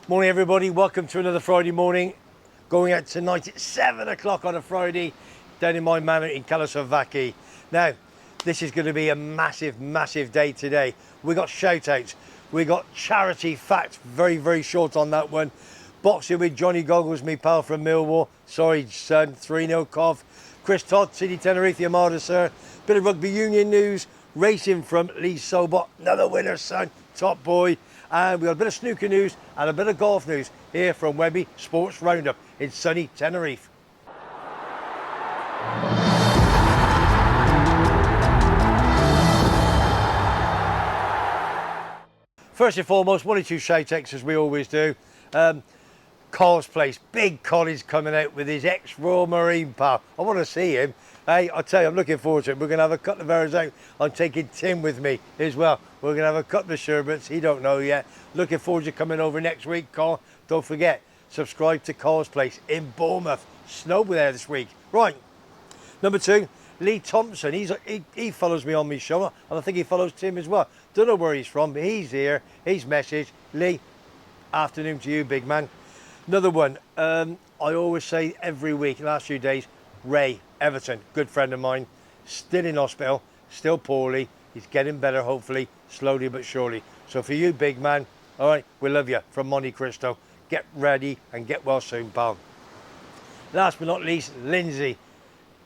Morning everybody, welcome to another Friday morning. Going out tonight at 7 o'clock on a Friday down in my manor in CAIXESBBXXX. Now, this is going to be a massive day today. We got shout outs, we got charity fact, very short on that one. Boxing with Johnny Goggles, me pal from Millwall. Sorry son, 3-0 cough. Chris Todd, City Tenerife, the Armada sir. Bit of rugby union news. Racing from Lee Sobot, another winner son, top boy. And we got a bit of snooker news and a bit of golf news here from Webbys Sports Roundup in sunny Tenerife. First and foremost, one or two shout outs as we always do. Carl's place, big Collins coming out with his ex-Royal Marine pal. I want to see him. Hey, I'll tell you, I'm looking forward to it. We're going to have a couple of hours out. I'm taking Tim with me as well. We're going to have a couple of sherbets. He don't know yet. Looking forward to coming over next week, Carl. Don't forget, subscribe to Carl's place in Bournemouth. Snow there this week. Right, number two, Lee Thompson. He follows me on my show, and I think he follows Tim as well. Don't know where he's from, but he's here. He's messaged. Lee, afternoon to you, big man. Another one, I always say every week, last few days, Ray Everton, good friend of mine, still in hospital, still poorly. He's getting better, hopefully, slowly but surely. So for you, big man, all right, we love you from Monte Cristo. Get ready and get well soon, pal. Last but not least, Lindsay.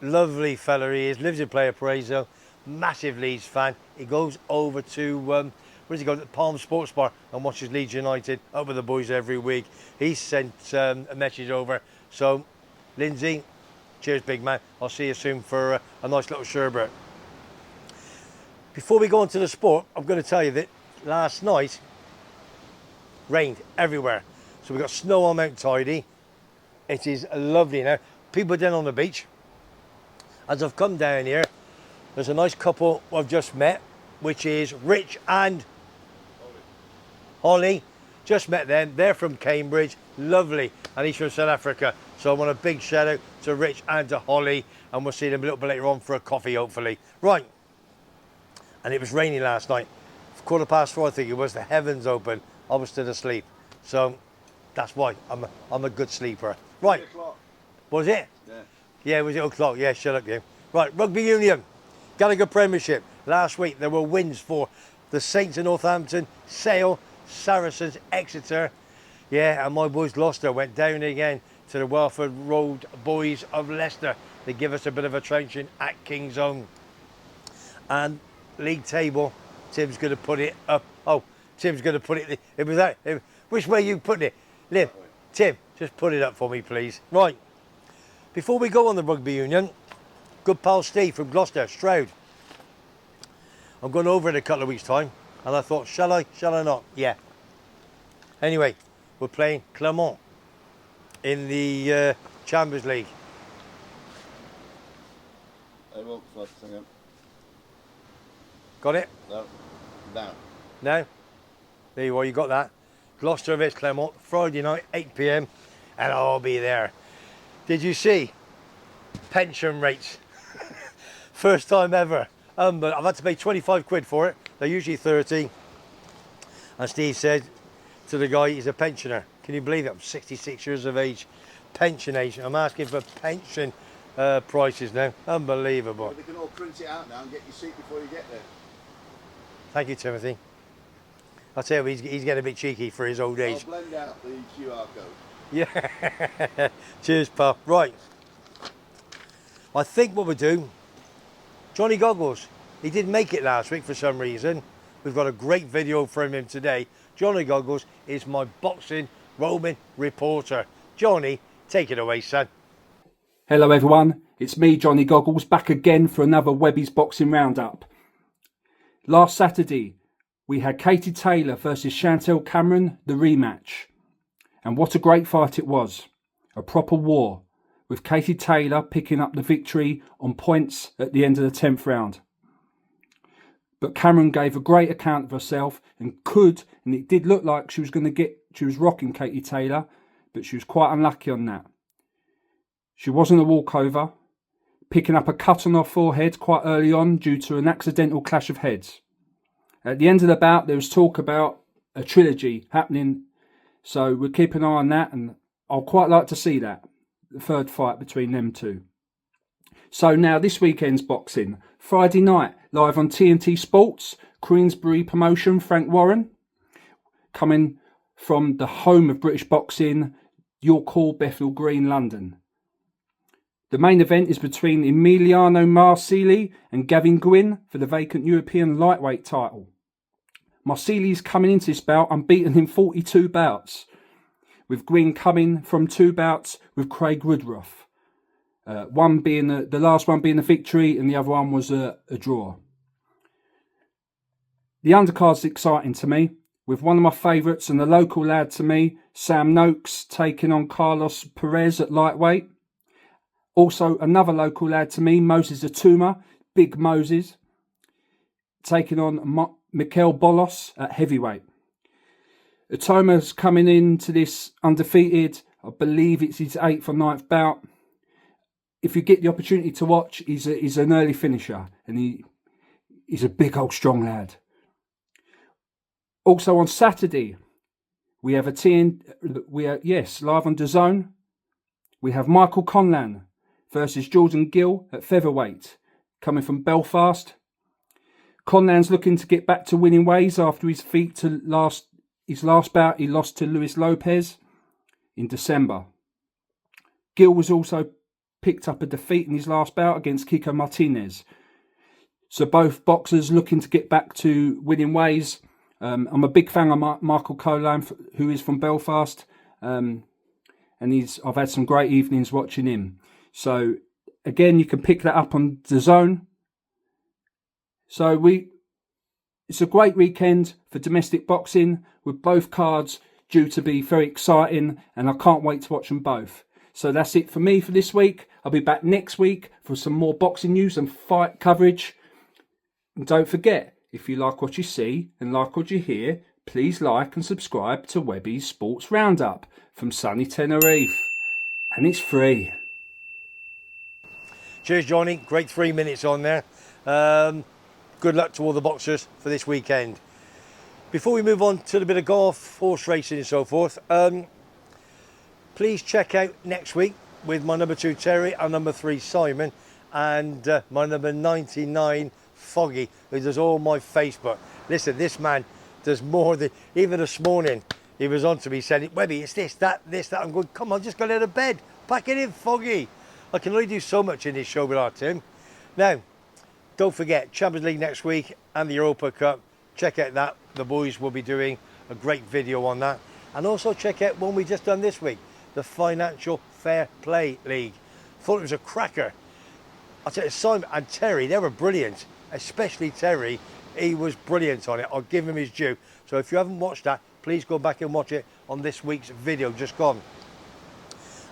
Lovely fella he is, lives in Playa Paraiso, massive Leeds fan. He goes over to, where does he go? To Palm Sports Bar and watches Leeds United up with the boys every week. He sent a message over. So, Lindsay, cheers, big man. I'll see you soon for a nice little sherbet. Before we go on to the sport, I'm going to tell you that last night rained everywhere. So we got snow on Mount Tidy. It is lovely now. People down on the beach. As I've come down here, there's a nice couple I've just met, which is Rich and Holly. Just met them. They're from Cambridge. Lovely. And he's from South Africa. So I want a big shout out to Rich and to Holly. And we'll see them a little bit later on for a coffee, hopefully. Right. And it was raining last night. 4:15, I think it was. The heavens open. I was still asleep. So that's why I'm a good sleeper. Right. 8 o'clock. Was it? Yeah. Yeah, it was 8 o'clock. Yeah, shut up, you. Right, Rugby Union. Gallagher Premiership. Last week there were wins for the Saints of Northampton, Sale, Saracens, Exeter. Yeah, and my boys Gloucester went down again to the Welford Road boys of Leicester. They give us a bit of a trenching at King's Own. And league table, Tim's going to put it up. Oh, Tim's going to put it. It was that. Which way you putting it? Liv, Tim, just put it up for me, please. Right. Before we go on the Rugby Union, good pal Steve from Gloucester, Stroud. I'm going over in a couple of weeks' time, and I thought, shall I not? Yeah. Anyway, we're playing Clermont in the Chambers League. I won't flush again. Got it? No. No. No? There you are, you got that. Gloucester vs Clermont, Friday night, 8 p.m, and I'll be there. Did you see pension rates? First time ever. But I've had to pay 25 quid for it. They're usually 30. And Steve said to the guy, he's a pensioner. Can you believe it? I'm 66 years of age. Pension age. I'm asking for pension prices now. Unbelievable. But they can all print it out now and get your seat before you get there. Thank you, Timothy. I'll tell you, he's getting a bit cheeky for his old age. I'll blend out the QR code. Yeah. Cheers, pal. Right. I think what we'll do, Johnny Goggles, he didn't make it last week for some reason. We've got a great video from him today. Johnny Goggles is my boxing Roman reporter. Johnny, take it away, son. Hello everyone, it's me, Johnny Goggles, back again for another Webbys Boxing Roundup. Last Saturday, we had Katie Taylor versus Chantel Cameron, the rematch. And what a great fight it was. A proper war, with Katie Taylor picking up the victory on points at the end of the 10th round. But Cameron gave a great account of herself and it did look like she was rocking Katie Taylor, but she was quite unlucky on that. She wasn't a walkover, picking up a cut on her forehead quite early on due to an accidental clash of heads. At the end of the bout, there was talk about a trilogy happening So we'll keep an eye on that, and I'll quite like to see that, the third fight between them two. So now this weekend's boxing. Friday night, live on TNT Sports, Queensbury promotion, Frank Warren, coming from the home of British boxing, York Hall, Bethnal Green, London. The main event is between Emiliano Marsili and Gavin Gwynn for the vacant European lightweight title. Marsili is coming into this bout unbeaten in 42 bouts, with Gwynn coming from 2 bouts with Craig Woodruff. One being the last one being a victory, and the other one was a draw. The undercard's exciting to me, with one of my favourites and a local lad to me, Sam Noakes, taking on Carlos Perez at lightweight. Also another local lad to me, Moses Atuma, Big Moses, taking on Mikel Bolos at heavyweight. Atoma's coming into this undefeated. I believe it's his 8th or 9th bout. If you get the opportunity to watch, he's an early finisher, and he's a big old strong lad. Also on Saturday, we have live on DAZN. We have Michael Conlan versus Jordan Gill at featherweight, coming from Belfast. Conlan's looking to get back to winning ways after his defeat to his last bout. He lost to Luis Lopez in December. Gill was also picked up a defeat in his last bout against Kiko Martinez. So both boxers looking to get back to winning ways. I'm a big fan of Michael Conlan, who is from Belfast, and I've had some great evenings watching him. So again, you can pick that up on DAZN. So it's a great weekend for domestic boxing, with both cards due to be very exciting, and I can't wait to watch them both. So that's it for me for this week. I'll be back next week for some more boxing news and fight coverage. And don't forget, if you like what you see and like what you hear, please like and subscribe to WEBBY'S Sports Roundup from sunny Tenerife. And it's free. Cheers, Johnny. Great 3 minutes on there. Good luck to all the boxers for this weekend. Before we move on to a bit of golf, horse racing and so forth, please check out next week with my number 2 Terry and number 3 Simon, and my number 99 Foggy, who does all my Facebook. Listen, this man does more than, even this morning he was on to me saying, Webby, it's this, that. I'm going, come on, just got out of bed, pack it in, Foggy. I can only do so much in this show without him. Now, don't forget, Champions League next week and the Europa Cup. Check out that. The boys will be doing a great video on that. And also check out one we just done this week, the Financial Fair Play League. Thought it was a cracker. I'll tell you, Simon and Terry, they were brilliant. Especially Terry, he was brilliant on it. I'll give him his due. So if you haven't watched that, please go back and watch it on this week's video just gone.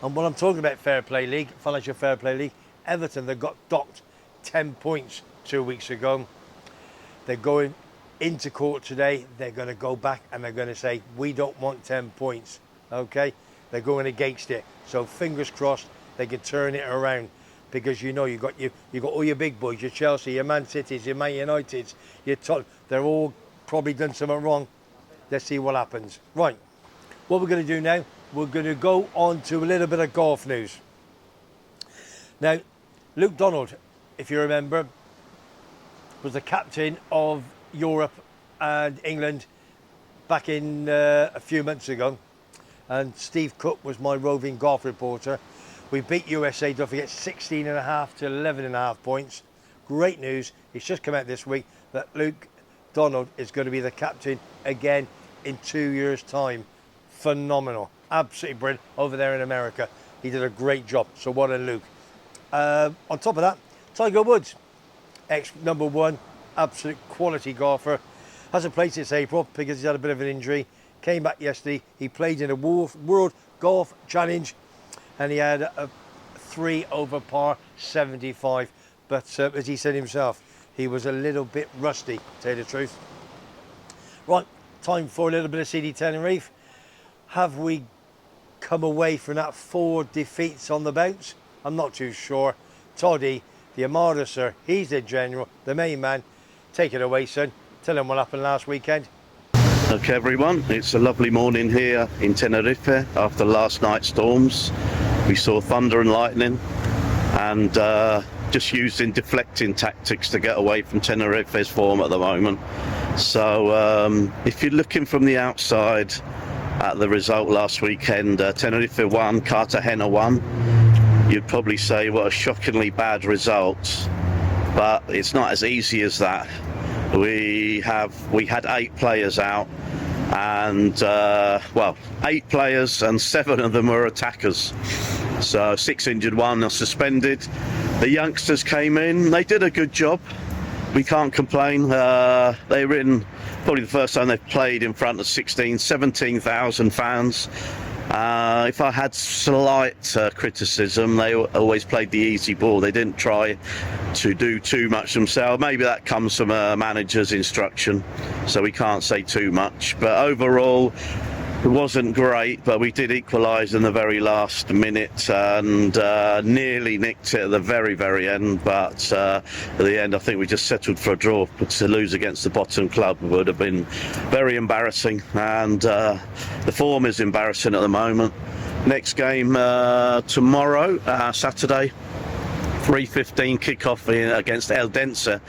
And when I'm talking about Fair Play League, Financial Fair Play League, Everton, they got docked 10 points 2 weeks ago. They're going into court today. They're going to go back and they're going to say, we don't want 10 points. Okay? They're going against it. So fingers crossed they can turn it around. Because you know you got all your big boys, your Chelsea, your Man Cities, your Man Uniteds, your top. They're all probably done something wrong. Let's see what happens. Right, what we're going to do now, we're going to go on to a little bit of golf news. Now, Luke Donald, if you remember, was the captain of Europe and England back in a few months ago, and Steve Cook was my roving golf reporter. We beat USA, don't forget, 16.5 to 11.5 points. Great news. It's just come out this week that Luke Donald is going to be the captain again in 2 years' time. Phenomenal. Absolutely brilliant over there in America. He did a great job. So well done, Luke. On top of that, Tiger Woods, ex-number 1, absolute quality golfer. Hasn't played since April because he's had a bit of an injury. Came back yesterday. He played in a World Golf Challenge, and he had a 3 over par 75. But as he said himself, he was a little bit rusty, to tell you the truth. Right, time for a little bit of CD Tenerife. Have we come away from that 4 defeats on the bounce? I'm not too sure. Toddy, the Armada, sir, he's the general, the main man. Take it away, son. Tell him what happened last weekend. Okay everyone, it's a lovely morning here in Tenerife after last night's storms. We saw thunder and lightning and just using deflecting tactics to get away from Tenerife's form at the moment. So if you're looking from the outside at the result last weekend, Tenerife won, Cartagena won, you'd probably say what a shockingly bad result, but it's not as easy as that. We had 8 players out, and well, 8 players and 7 of them were attackers. So 6 injured, 1 are suspended. The youngsters came in, they did a good job. We can't complain. They were in probably the first time they've played in front of 17,000 fans. If I had slight criticism, they always played the easy ball. They didn't try to do too much themselves. Maybe that comes from a manager's instruction, so we can't say too much. But overall, it wasn't great, but we did equalise in the very last minute and nearly nicked it at the very end. But at the end, I think we just settled for a draw. But to lose against the bottom club would have been very embarrassing, and the form is embarrassing at the moment. Next game tomorrow, Saturday. 3:15 kickoff against El Dense, a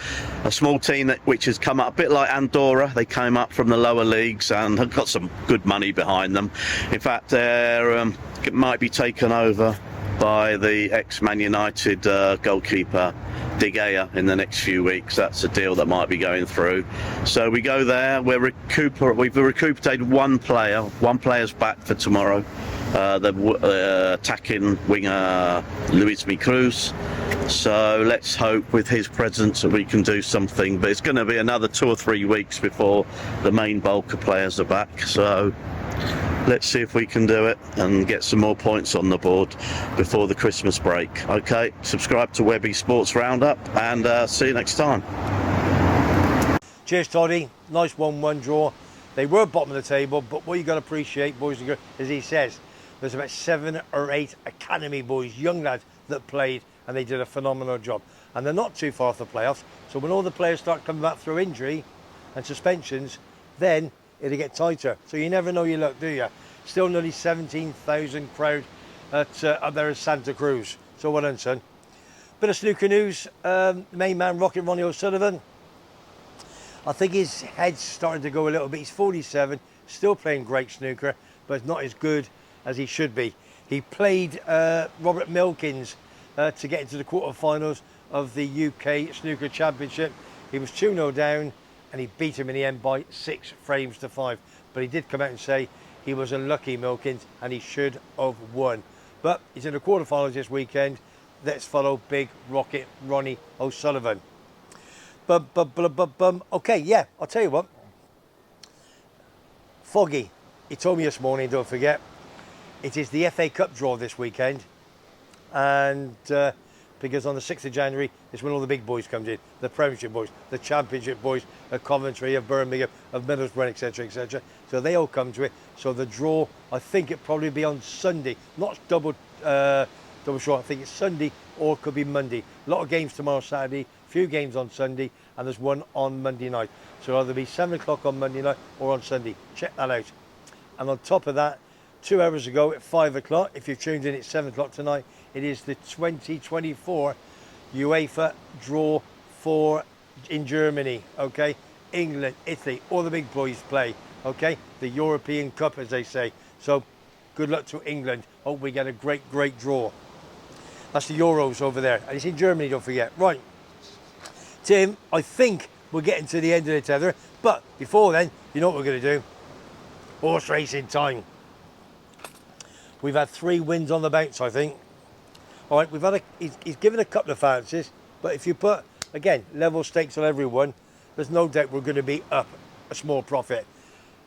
small team which has come up a bit like Andorra. They came up from the lower leagues and have got some good money behind them. In fact, it might be taken over by the ex-Man United goalkeeper De Gea in the next few weeks. That's a deal that might be going through. So we go there. We've recuperated 1 player. 1 player's back for tomorrow. The attacking winger Luis Cruz. So let's hope with his presence that we can do something. But it's going to be another 2 or 3 weeks before the main bulk of players are back. So let's see if we can do it and get some more points on the board before the Christmas break. Okay, subscribe to Webbys Sports Roundup, and see you next time. Cheers, Toddy. Nice 1-1 draw. They were bottom of the table, but what you got to appreciate, boys and girls, as he says, there's about 7 or 8 academy boys, young lads, that played, and they did a phenomenal job. And they're not too far off the playoffs, so when all the players start coming back through injury and suspensions, then it'll get tighter. So you never know your luck, do you? Still nearly 17,000 crowd up there in Santa Cruz. So well done, son. Bit of snooker news. Main man, Rocket Ronnie O'Sullivan. I think his head's starting to go a little bit. He's 47, still playing great snooker, but it's not as good as he should be. He played Robert Milkins to get into the quarterfinals of the UK Snooker Championship. He was 2-0 down, and he beat him in the end by 6 frames to 5. But he did come out and say he was unlucky, Milkins, and he should have won. But he's in the quarterfinals this weekend. Let's follow Big Rocket Ronnie O'Sullivan. Okay, yeah, I'll tell you what. Foggy, he told me this morning, don't forget, it is the FA Cup draw this weekend. And because on the 6th of January is when all the big boys comes in, the Premiership boys, the Championship boys, of Coventry, of Birmingham, of Middlesbrough, etc, etc. So they all come to it. So the draw, I think it probably be on Sunday, not double short. I think it's Sunday or it could be Monday. A lot of games tomorrow, Saturday, few games on Sunday, and there's one on Monday night. So it'll either be 7 o'clock on Monday night or on Sunday. Check that out. And on top of that, 2 hours ago at 5 o'clock, if you've tuned in at 7 o'clock tonight, it is the 2024 UEFA draw in Germany, okay? England, Italy, all the big boys play, okay? The European Cup, as they say. So good luck to England. Hope we get a great draw. That's the Euros over there. And it's in Germany, don't forget. Right. Tim, I think we're getting to the end of the tether. But before then, you know what we're going to do? Horse racing time. We've had 3 wins on the bounce, I think. All right, we've had he's given a couple of fancies, but if you put, again, level stakes on everyone, there's no doubt we're going to be up a small profit.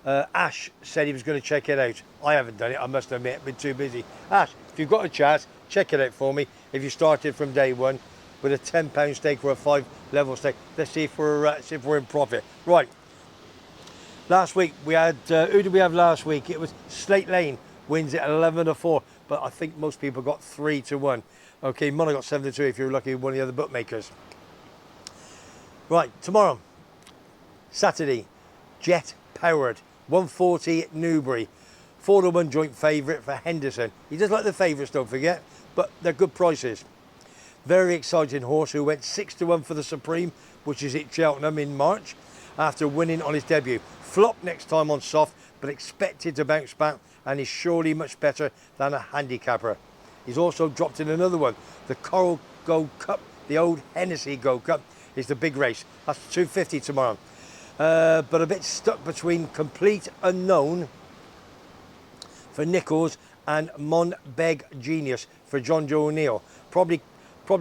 Ash said he was going to check it out. I haven't done it, I must admit, I've been too busy. Ash, if you've got a chance, check it out for me. If you started from day one with a £10 stake or a 5 level stake, let's see if we're in profit. Right. Last week we had, who did we have last week? It was Slate Lane wins at 11-4, but I think most people got 3-1. Okay, might have got 7-2 if you're lucky with one of the other bookmakers. Right, tomorrow, Saturday, Jet Powered 140 Newbury. 4-1 joint favourite for Henderson. He does like the favourites, don't forget, but they're good prices. Very exciting horse who went 6-1 for the Supreme, which is at Cheltenham in March, after winning on his debut. Flop next time on soft, but expected to bounce back, and is surely much better than a handicapper. He's also dropped in another one. The Coral Gold Cup, the old Hennessy Gold Cup, is the big race. That's 250 tomorrow. But a bit stuck between Complete Unknown for Nichols and Monbeg Genius for John Joe O'Neill. Probably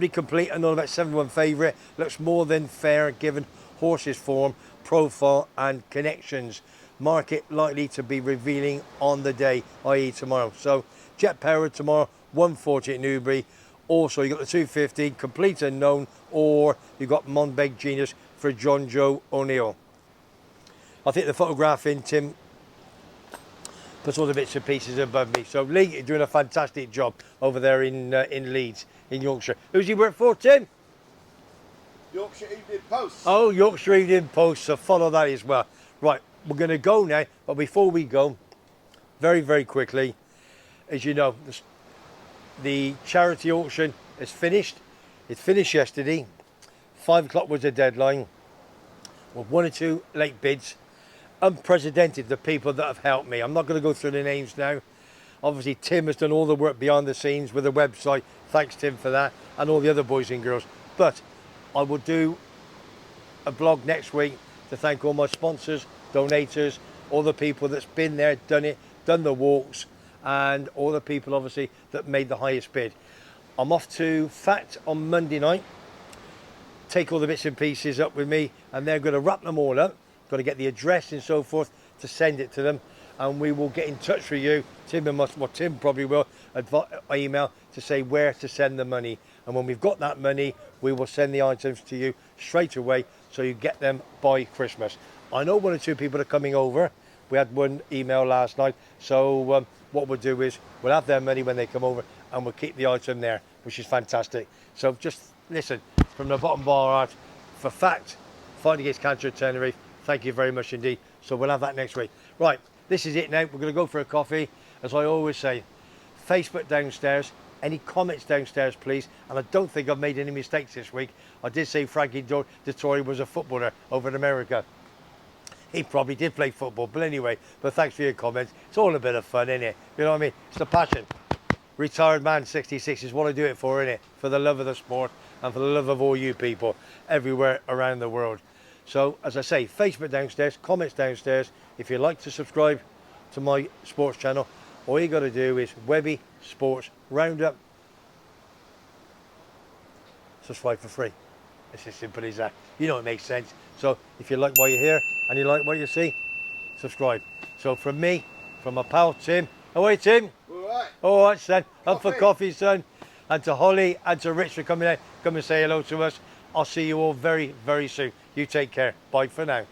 Complete Unknown, about 7-1 favourite. Looks more than fair given horse's form, profile and connections. Market likely to be revealing on the day, i.e. tomorrow. So Jet Power tomorrow, 140 at Newbury. Also you got the 250 Complete Unknown, or you got Monbeg Genius for John Joe O'Neill. I think the photograph in Tim puts all the bits and pieces above me. So Lee, you're doing a fantastic job over there in Leeds, in Yorkshire. Who's he work for, Tim? Yorkshire Evening Post. Oh, Yorkshire Evening Post, so follow that as well. Right, we're going to go now, but before we go, very, very quickly, as you know, the charity auction is finished. It finished yesterday. 5 o'clock was the deadline, with 1 or 2 late bids. Unprecedented, the people that have helped me. I'm not going to go through the names now. Obviously, Tim has done all the work behind the scenes with the website. Thanks, Tim, for that, and all the other boys and girls. But I will do a blog next week to thank all my sponsors, donators, all the people that's been there, done it, done the walks, and all the people, obviously, that made the highest bid. I'm off to F.A.C.T on Monday night. Take all the bits and pieces up with me, and they're going to wrap them all up. Got to get the address and so forth to send it to them, and we will get in touch with you. Tim probably will email to say where to send the money, and when we've got that money, we will send the items to you straight away, so you get them by Christmas. I know 1 or 2 people are coming over. We had one email last night, so what we'll do is we'll have their money when they come over, and we'll keep the item there, which is fantastic. So just listen, from the bottom of our heart, for F.A.C.T, Fighting Against Cancer at Tenerife, thank you very much indeed. So we'll have that next week. Right, this is it now. We're going to go for a coffee. As I always say, Facebook downstairs. Any comments downstairs, please. And I don't think I've made any mistakes this week. I did say Frankie Dettori was a footballer over in America. He probably did play football, but anyway. But thanks for your comments. It's all a bit of fun, isn't it? You know what I mean? It's the passion. Retired man, 66 is what I do it for, innit? For the love of the sport and for the love of all you people everywhere around the world. So, as I say, Facebook downstairs, comments downstairs. If you'd like to subscribe to my sports channel, all you got to do is Webby Sports Roundup. Subscribe for free. It's as simple as that. You know it makes sense. So, if you like what you hear and you like what you see, subscribe. So, from me, from my pal Tim. How are you, Tim? All right. All right, son. Up for coffee, son. And to Holly and to Rich for coming out. Come and say hello to us. I'll see you all very, very soon. You take care. Bye for now.